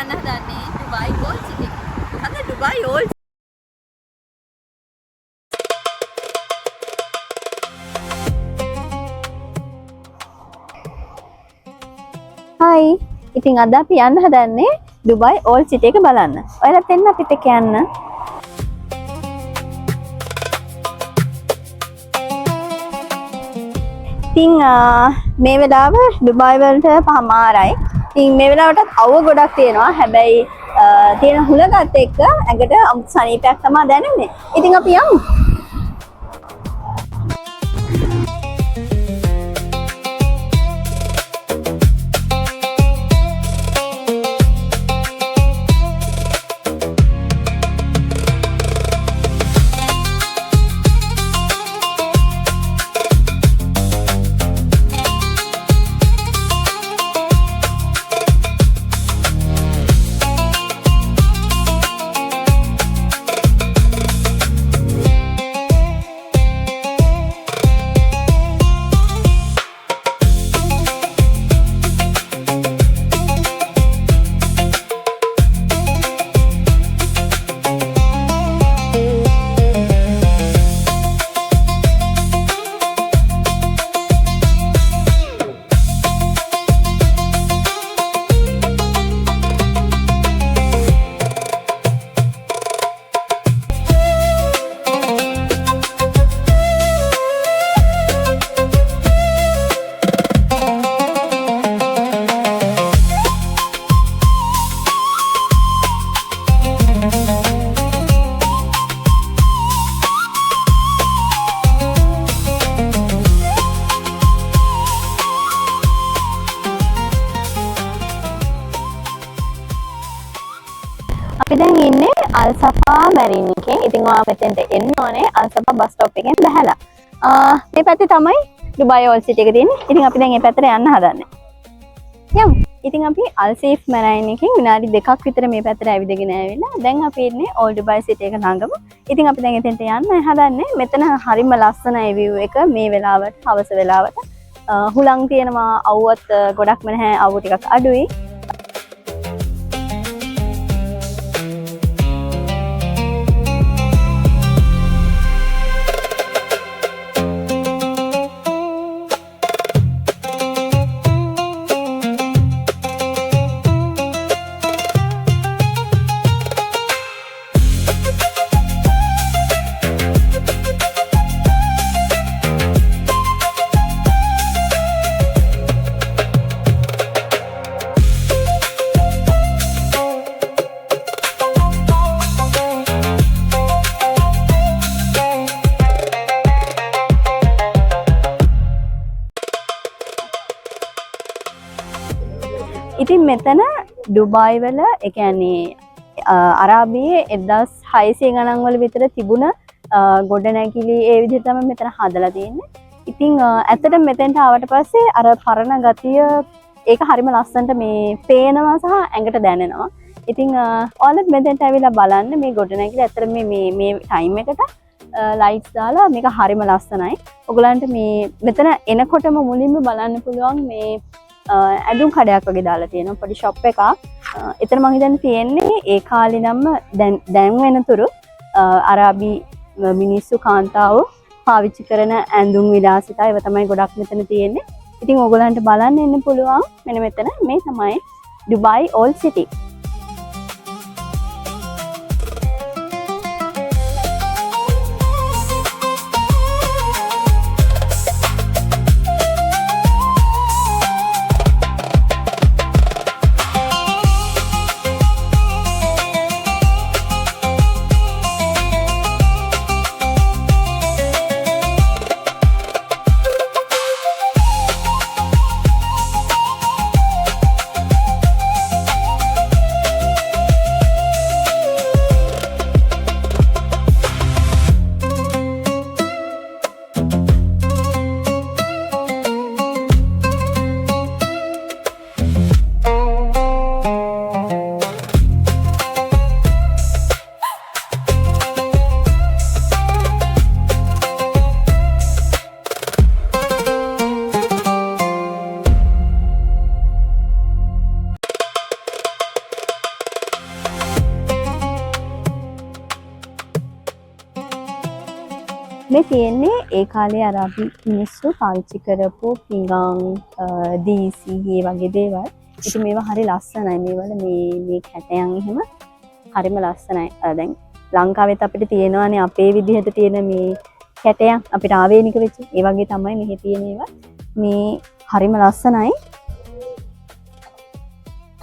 යන්න හදන්නේ Dubai old සිටි. අද ඩුබායි ඕල්ඩ් හයි. ඉතින් අද අපි යන්න හදන්නේ ඩුබායි ඕල්ඩ් සිටි එක බලන්න. ඔයාලත් එන්න අපිත් එක්ක යන්න. ඉතින් මේ වෙලාව ඩුබායි වලට පහමාරයි. ඉතින් මේ වෙලාවටත් අවුව ගොඩක් තියෙනවා. හැබැයි තියෙන හුලගත් එක්ක ඇඟට අමුතු සනීපයක් තමයි දැනෙන්නේ. ඉතින් අපි යමු. අපි දැන් ඉන්නේ අල්සෆා මැරින් එකේ. ඉතින් ඔයා මෙතෙන්ට එන්න ඕනේ අල්සෆා බස් ස්ටොප් එකෙන් බහැලා. මේ පැත්තේ තමයි ඩුබායි ඕල්ඩ් සිටි එක තියෙන්නේ. ඉතින් අපි දැන් මේ පැත්තට යන්න හදන්නේ. යමු. ඉතින් අපි අල්සීෆ් මැරයින් එකෙන් විනාඩි 2ක් විතර මේ පැත්තට ඇවිදගෙන ආවිලා. දැන් අපි ඉන්නේ ඕල්ඩ් ඩුබායි සිටි එක ළඟම. ඉතින් අපි දැන් එතෙන්ට යන්න හදන්නේ. මෙතන හරිම ලස්සනයි view එක මේ වෙලාවට, හවස වෙලාවට. හුලං තියෙනවා, අවුවත් ගොඩක්ම නැහැ, අවු ටිකක් අඩුයි. ඉතින් මෙතන ඩුබායි වල ඒ කියන්නේ අරාබියේ 1600 ගණන් වල විතර තිබුණ ගොඩනැගිලි ඒ විදිහට තමයි මෙතන හදලා තියෙන්නේ. ඉතින් ඇත්තටම මෙතෙන්ට ආවට පස්සේ අර පරණ ගතිය ඒක හරිම ලස්සනට මේ පේනවා සහ ඇඟට දැනෙනවා. ඉතින් ඔයාලත් මෙතෙන්ට ඇවිල්ලා බලන්න මේ ගොඩනැගිලි ඇත්තටම මේ ටයිම් එකට ලයිට්ස් දාලා මේක හරිම ලස්සනයි. ඔයගලන්ට මේ මෙතන එනකොටම මුලින්ම බලන්න පුළුවන් මේ ඇඳුම් කඩයක් වගේ දාලා තියෙනවා පොඩි ෂොප් එකක්. එතන මම හිතන්නේ තියෙන්නේ ඒ කාලේ නම් දැන් වෙනතුරු අරාබි මිනිස්සු කාන්තාවෝ පාවිච්චි කරන ඇඳුම් විලාසිතා ඒව තමයි ගොඩක් මෙතන තියෙන්නේ. ඉතින් ඕගොල්ලන්ට බලන්න එන්න පුළුවන්. මෙන්න මෙතන මේ තමයි ඩුබායි ඕල්ඩ් සිටි. මේ තියෙන්නේ ඒ කාලේ අරාබි මිනිස්සු පාවිච්චි කරපු පිඟාන් දීසි ඒ වගේ දේවල්. ඉතින් මේවා හරි ලස්සනයි. මේවල මේ කැටයන් එහෙම හරිම ලස්සනයි. දැන් ලංකාවෙත් අපිට තියෙනවානේ අපේ විදිහට තියෙන මේ කැටයන් අපිට ආවේනික වෙච්ච. ඒ වගේ තමයි මෙහි තියෙන ඒවා. මේ හරිම ලස්සනයි.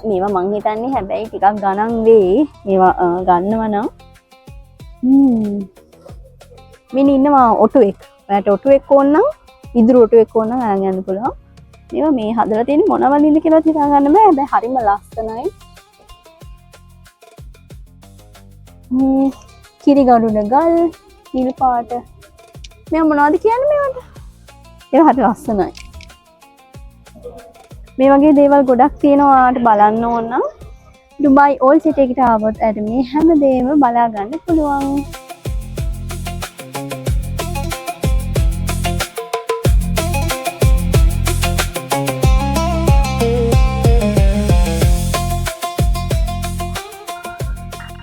මේවා මං හිතන්නේ හැබැයි ටිකක් ගණන් වෙයි. මේවා ගන්නවා නම් මින් ඉන්නවා ඔටුවෙක්. ඔයාලට ඔටුවෙක් ඕන නම් ඉදිරි ඔටුවෙක් ඕන නම් අරන් යන්න පුළුවන්. මේවා මේ හදලා තියෙන්නේ මොන වලින්ද කියලා හිතා ගන්න බෑ. හැබැයි හරිම ලස්සනයි. කිරිගඩුන ගල් නිල් පාට. මේ මොනවද කියන්නේ මේවට? ඒවා හරි ලස්සනයි. මේ වගේ දේවල් ගොඩක් තියෙනවා ඔයාලට බලන්න ඕන නම් ඩුබායි ඕල් සිටි එකට ආවොත් මේ හැමදේම බලා ගන්න පුළුවන්.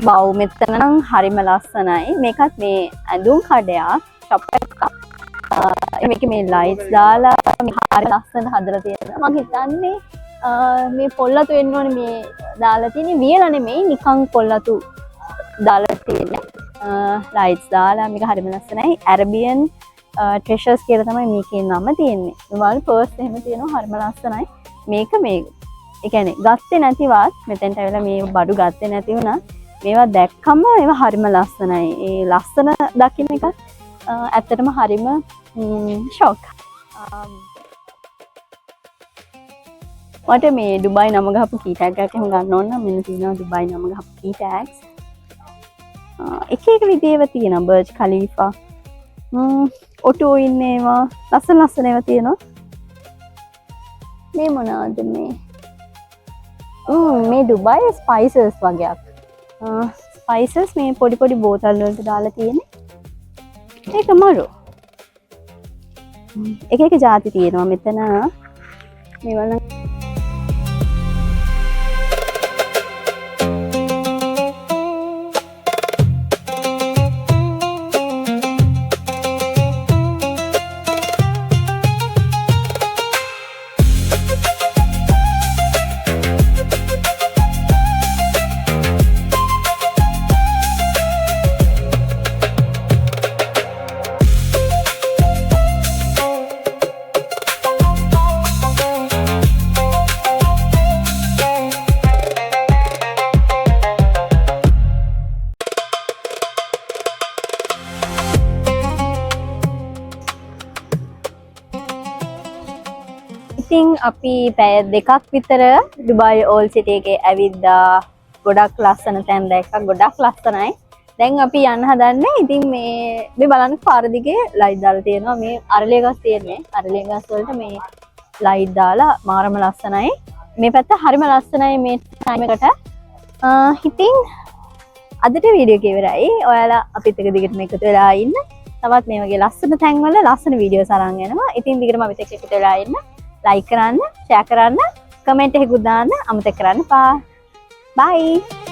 බව් මෙතන නම් හරිම ලස්සනයි. මේකත් මේ ඇඳුම් කඩයක් ෂොප් එකක්. මේකේ මේ ලයිට්ස් දාලා මේ හරිය ලස්සන හදලා තියෙනවා. මම හිතන්නේ මේ පොල්ලතු වෙන්න ඕනේ මේ දාලා තියෙන්නේ වියලා නෙමෙයි නිකන් පොල්ලතු දාලා තියෙන්නේ. ලයිට්ස් දාලා මේක හරිම ලස්සනයි. ඇරබියන් ට්‍රෙෂර්ස් කියලා තමයි මේකේ නම තියෙන්නේ. මොනවාරි පර්ස් එහෙම තියෙනවා හරිම ලස්සනයි. මේක ඒ කියන්නේ ගත්තේ නැතිවත් මෙතෙන්ට ඇවිල්ලා මේ බඩු ගත්තේ නැති වුණා මේවා දැක්කම ඒවා හරිම ලස්සනයි. ඒ ලස්සන දකින්න එක ඇත්තටම හරිම ෂොක්. මට මේ ඩුබායි නම ගහපු කී ටැග් එකක් එහෙම ගන්න ඕන නම් මෙන්න තියෙනවා ඩුබායි නම ගහපු කී ටැග්ස්. එක එක විදිහේව තියෙනවා බර්ජ් ඛලීෆා. ඔටෝ ඉන්නේවා ලස්සන ලස්සන ඒවා තියෙනවා. මේ මොනවද මේ? මේ ඩුබායි ස්පයිසස් වගේක්. ස්පයිසස් මේ පොඩි පොඩි බෝතල් වලට දාලා තියෙන්නේ. ඒක මරු. එක එක ಜಾති තියෙනවා මෙතන. මේවල ඉතින් අපි පැය දෙකක් විතර ඩුබායි ඕල් සිටි එකේ ඇවිද්දා. ගොඩක් ලස්සන තැන් දැක්කා. ගොඩක් ලස්සනයි. දැන් අපි යන්න හදන්නේ. ඉතින් මේ බලන්න පාර දිගේ ලයිට් දාලා තියෙනවා. මේ අරලිය ගස් තියෙන්නේ. අරලිය ගස් වලට මේ ලයිට් දාලා මාරම ලස්සනයි. මේ පැත්ත හරිම ලස්සනයි මේ ටයිම් එකට. ඉතින් අදට වීඩියෝ එක ඉවරයි. ඔයාලා අපිත් එක්ක දිගටම එකතු වෙලා ඉන්න. තවත් මේ වගේ ලස්සන තැන් වල ලස්සන වීඩියෝස් අරන් එනවා. ඉතින් දිගටම අපිත් එක්ක එකතු වෙලා ඉන්න. like කරන්න, share කරන්න, comment එකකුත් දාන්න අමතක කරන්න එපා. Bye.